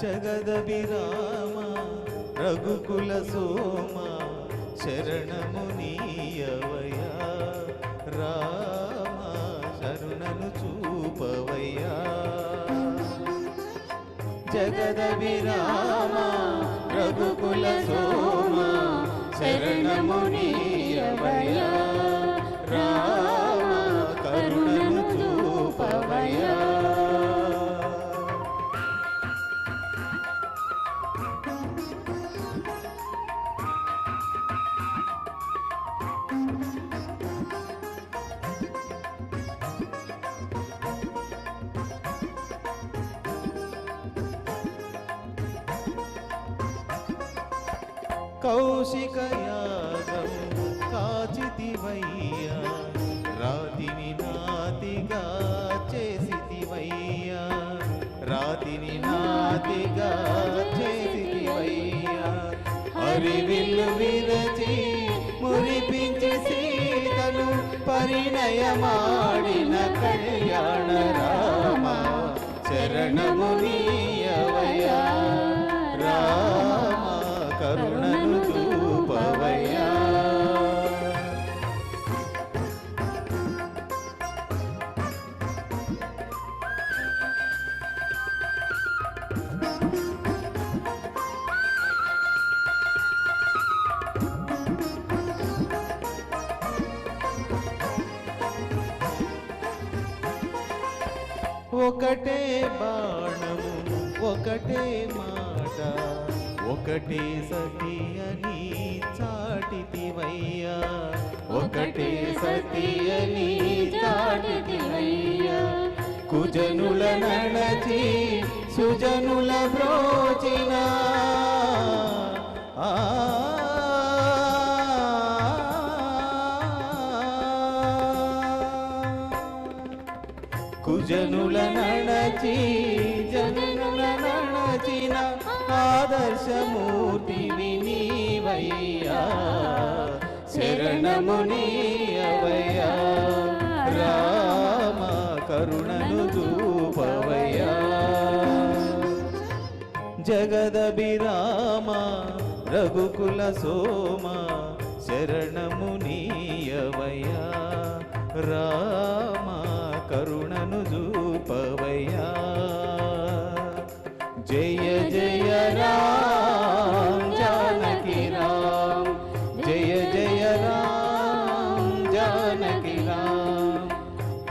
జగదభిరామ రఘుకుల సోమ శరణము నీయవయ్యా రామ శరణను చూపవయ్యా జగదభిరామ రఘుకుల సోమ శరణము నీయవయ్యా రామ కరుణను చూపవయ్యా కౌశిక యాగం కాచితివయ్యా రాతిని నాతిగా చేసితివయ్యా రాతిని నాతిగా చేసితివయ్యా హరివిల్లు విరచి మురిపించి సీతను పరిణయమాడిన కళ్యాణ రామ శరణము నీయవయ్యా రామ కరుణను చూపవయ్యా ఒకటే బాణము ఒకటే మాట ఒకటే సతి అని చాటితివయ్యా ఒకటే సతి అని చాటితివయ్యా కుజనుల నడచి సుజనుల బ్రోచిన కుజనుల నడచి జనుల నడచిన ఆదర్శమూర్తి నీవయ్యా శరణము నీయవయ్యా రామ కరుణను చూపవయ్యా జగదభిరామ రఘుకుల సోమ శరణము నీయవయ్యా రామ కరుణను చూపవయ్యా జయ జయ రామ్ జానకి రామ్ జయ జయ రామ్ జానకి రామ్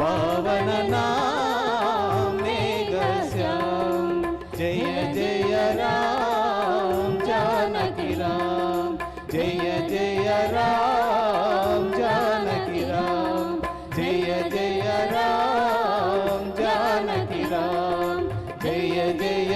పవన నామ్ మేఘ శ్యామ్ జయ జయ రామ్ జానకి రామ్ జయ జయ రామ్ జానకి రామ్ జయ జయ రామ్ జానకి రామ్ జయ జయ